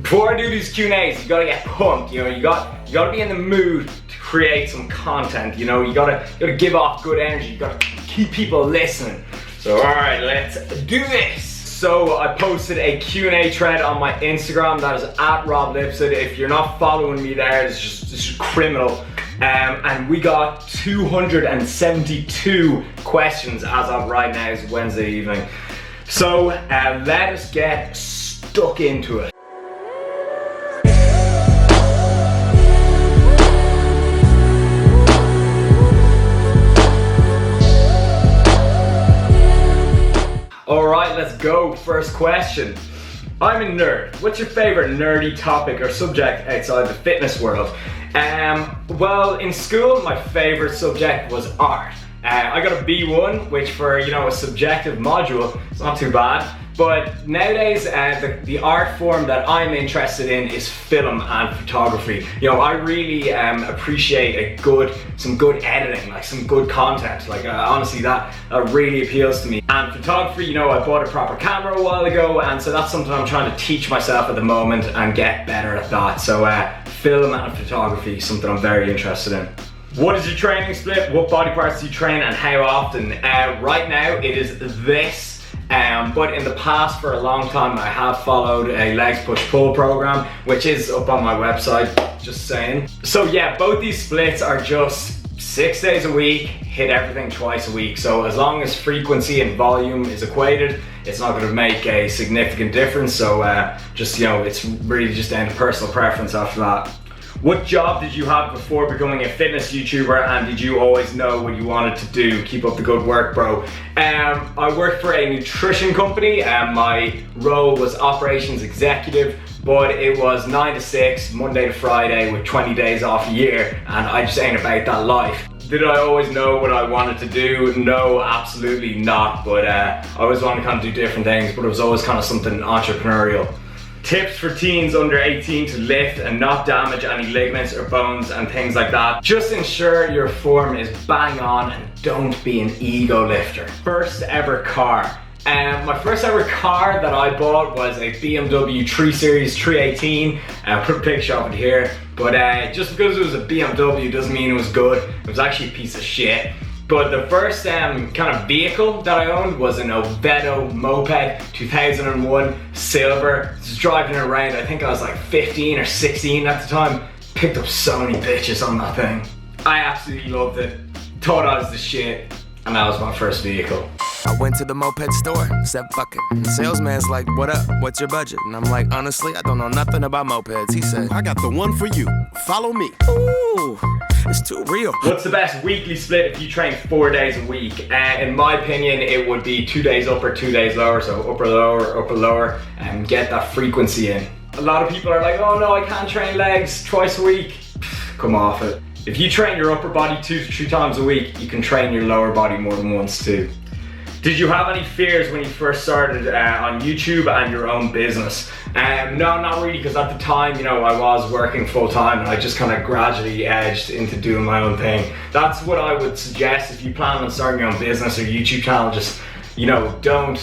Before I do these Q&As, you gotta get pumped, you know, you gotta be in the mood to create some content, you know, you gotta give off good energy, you gotta keep people listening. So alright, let's do this. So I posted a Q&A thread on my Instagram, that is @RobLipsett. If you're not following me there, it's just criminal. And we got 272 questions as of right now. It's Wednesday evening. So let us get stuck into it. Alright, let's go. First question. I'm a nerd. What's your favorite nerdy topic or subject outside the fitness world? Well, in school, my favorite subject was art. I got a B1, which for, you know, a subjective module, it's not too bad. But nowadays, the art form that I'm interested in is film and photography. You know, I really appreciate some good editing, like some good content. Like honestly, that really appeals to me. And photography, you know, I bought a proper camera a while ago, and so that's something I'm trying to teach myself at the moment and get better at that. So film and photography is something I'm very interested in. What is your training split? What body parts do you train and how often? Right now it is this. But in the past, for a long time, I have followed a legs push-pull program, which is up on my website, just saying. So yeah, both these splits are just 6 days a week, hit everything twice a week. So as long as frequency and volume is equated, it's not going to make a significant difference. So just, you know, it's really just down to personal preference after that. What job did you have before becoming a fitness YouTuber, and did you always know what you wanted to do? Keep up the good work, bro. I worked for a nutrition company, and my role was operations executive, but it was 9 to 6, Monday to Friday, with 20 days off a year, and I just ain't about that life. Did I always know what I wanted to do? No, absolutely not, but I always wanted to kind of do different things, but it was always kind of something entrepreneurial. Tips for teens under 18 to lift and not damage any ligaments or bones and things like that. Just ensure your form is bang on and don't be an ego lifter. First ever car. My first ever car that I bought was a BMW 3 Series 318. I'll put a picture of it here. But just because it was a BMW doesn't mean it was good. It was actually a piece of shit. But the first kind of vehicle that I owned was an Ovedo moped, 2001, silver. Just driving around, I think I was like 15 or 16 at the time. Picked up so many bitches on that thing. I absolutely loved it. Thought I was the shit, and that was my first vehicle. I went to the moped store, said fuck it. And the salesman's like, what up, what's your budget? And I'm like, honestly, I don't know nothing about mopeds. He said, I got the one for you, follow me. Ooh, it's too real. What's the best weekly split if you train 4 days a week? In my opinion, it would be 2 days upper, 2 days lower. So upper, lower, and get that frequency in. A lot of people are like, oh no, I can't train legs twice a week. Come off it. If you train your upper body 2 to 3 times a week, you can train your lower body more than once too. Did you have any fears when you first started on YouTube and your own business? No, not really, because at the time, you know, I was working full time and I just kind of gradually edged into doing my own thing. That's what I would suggest if you plan on starting your own business or YouTube channel. Just, you know, don't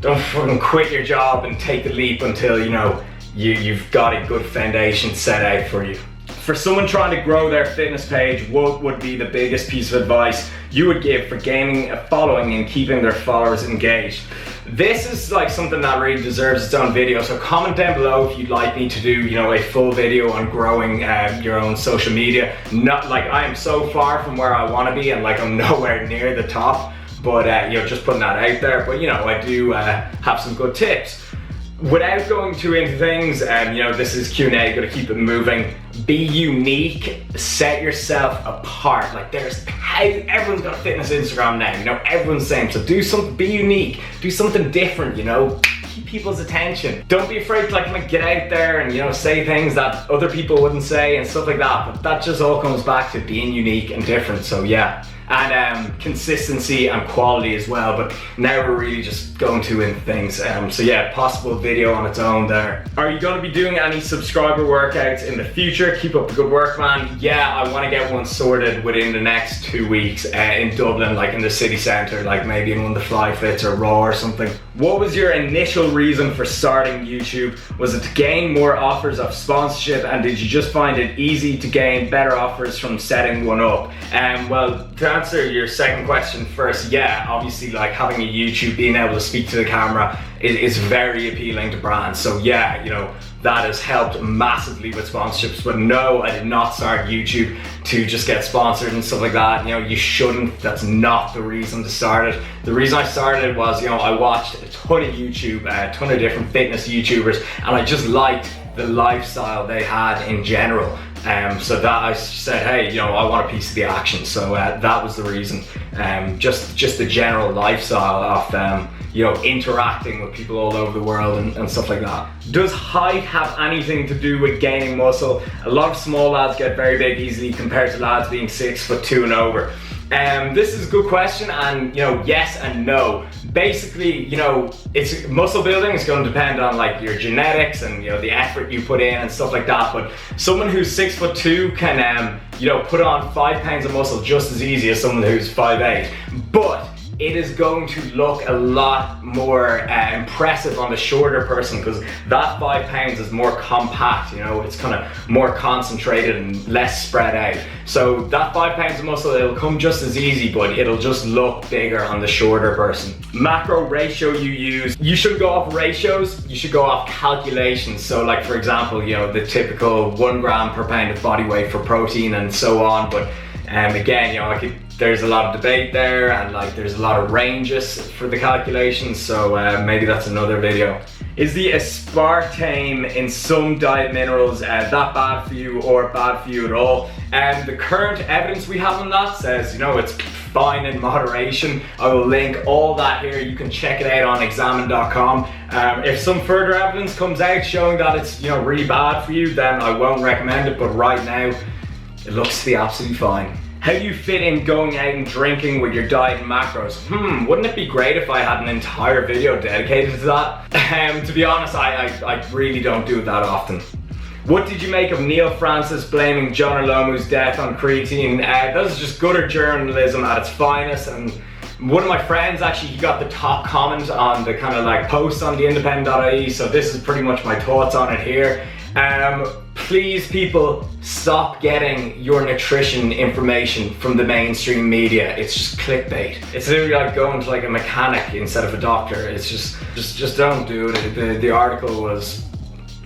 fucking quit your job and take the leap until, you know, you've got a good foundation set out for you. For someone trying to grow their fitness page, what would be the biggest piece of advice you would give for gaining a following and keeping their followers engaged? This is like something that really deserves its own video, so comment down below if you'd like me to do, you know, a full video on growing your own social media. Not like I am so far from where I want to be, and like I'm nowhere near the top, but you know, just putting that out there. But you know, I do have some good tips. Without going too into things, you know, this is Q&A, gotta keep it moving. Be unique, set yourself apart. Like everyone's got a fitness Instagram now, you know, everyone's saying, so do something, be unique, do something different, you know, keep people's attention. Don't be afraid to like get out there and, you know, say things that other people wouldn't say and stuff like that, but that just all comes back to being unique and different. So yeah, and consistency and quality as well, but now we're really just going to in things. So yeah, possible video on its own there. Are you going to be doing any subscriber workouts in the future? Keep up the good work, man. Yeah, I want to get one sorted within the next 2 weeks in Dublin, like in the city centre, like maybe in one of the Fly Fits or Raw or something. What was your initial reason for starting YouTube? Was it to gain more offers of sponsorship, and did you just find it easy to gain better offers from setting one up? Well, to answer your second question first, yeah, obviously like having a YouTube, being able to speak to the camera is very appealing to brands. So yeah, you know, that has helped massively with sponsorships. But no, I did not start YouTube to just get sponsored and stuff like that. You know, you shouldn't. That's not the reason to start it. The reason I started was, you know, I watched a ton of YouTube, a ton of different fitness YouTubers, and I just liked the lifestyle they had in general. So that I said, hey, you know, I want a piece of the action. So that was the reason. Just the general lifestyle of you know, interacting with people all over the world and stuff like that. Does height have anything to do with gaining muscle? A lot of small lads get very big easily compared to lads being 6'2" and over. This is a good question, and you know, yes and no. Basically, you know, it's muscle building is going to depend on like your genetics and, you know, the effort you put in and stuff like that. But someone who's 6'2" can you know, put on 5 pounds of muscle just as easy as someone who's 5'8". But it is going to look a lot more impressive on the shorter person, because that 5 pounds is more compact, you know, it's kind of more concentrated and less spread out. So that 5 pounds of muscle, it'll come just as easy, but it'll just look bigger on the shorter person. Macro ratio you use, you shouldn't go off ratios, you should go off calculations. So like, for example, you know, the typical 1 gram per pound of body weight for protein and so on. But again, you know, like there's a lot of debate there, and like there's a lot of ranges for the calculations, so maybe that's another video. Is the aspartame in some diet minerals that bad for you or bad for you at all? The current evidence we have on that says, you know, it's fine in moderation. I will link all that here. You can check it out on examine.com. If some further evidence comes out showing that it's, you know, really bad for you, then I won't recommend it, but right now it looks to be absolutely fine. How do you fit in going out and drinking with your diet and macros? Wouldn't it be great if I had an entire video dedicated to that? To be honest, I really don't do it that often. What did you make of Neil Francis blaming John Olomu's death on creatine? That was just gutter journalism at its finest, and one of my friends actually, he got the top comment on the kind of like post on the independent.ie, so this is pretty much my thoughts on it here. Please, people, stop getting your nutrition information from the mainstream media. It's just clickbait. It's literally like going to like a mechanic instead of a doctor. It's just don't do it. The article was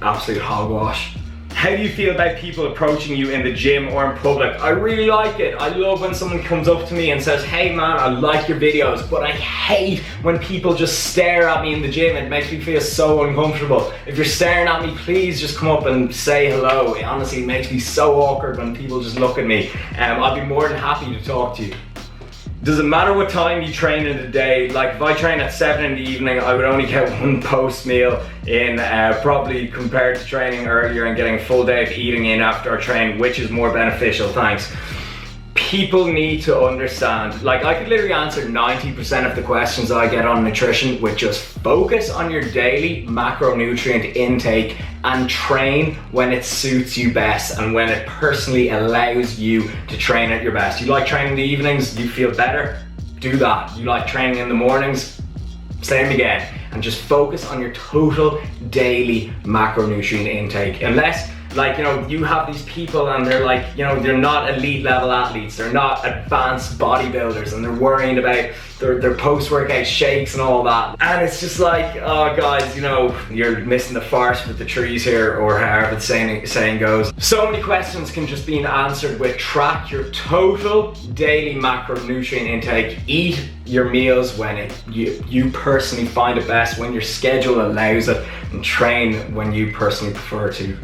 absolute hogwash. How do you feel about people approaching you in the gym or in public? I really like it. I love when someone comes up to me and says, hey man, I like your videos, but I hate when people just stare at me in the gym. It makes me feel so uncomfortable. If you're staring at me, please just come up and say hello. It honestly makes me so awkward when people just look at me. I'll be more than happy to talk to you. Does it matter what time you train in the day? Like if I train at 7 in the evening, I would only get 1 post meal in, probably compared to training earlier and getting a full day of eating in after I train, which is more beneficial, thanks. People need to understand, like I could literally answer 90% of the questions that I get on nutrition with just focus on your daily macronutrient intake and train when it suits you best and when it personally allows you to train at your best. You like training in the evenings, you feel better, do that. You like training in the mornings, same again. And just focus on your total daily macronutrient intake. Unless, like, you know, you have these people and they're like, you know, they're not elite level athletes, they're not advanced bodybuilders, and they're worrying about their post-workout shakes and all that. And it's just like, oh guys, you know, you're missing the forest with the trees here, or however the saying goes. So many questions can just be answered with track your total daily macronutrient intake, eat your meals when you personally find it best, when your schedule allows it, and train when you personally prefer to.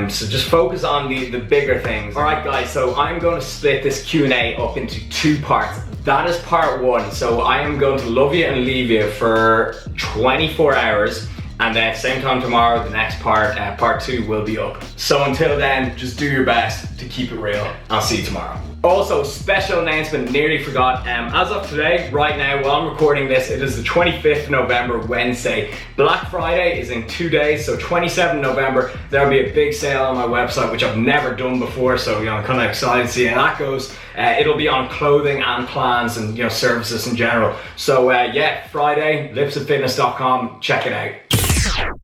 So just focus on the bigger things. Alright guys, so I'm going to split this Q&A up into 2 parts. That is part 1. So I am going to love you and leave you for 24 hours, and then same time tomorrow, the next part, part 2 will be up. So until then, just do your best to keep it real. I'll see you tomorrow. Also, special announcement, nearly forgot. As of today, right now, while I'm recording this, it is the 25th of November, Wednesday. Black Friday is in 2 days, so 27th November, there'll be a big sale on my website, which I've never done before, so I'm kind of excited to see how that goes. It'll be on clothing and plans and services in general. So yeah, Friday, lipsettfitness.com, check it out.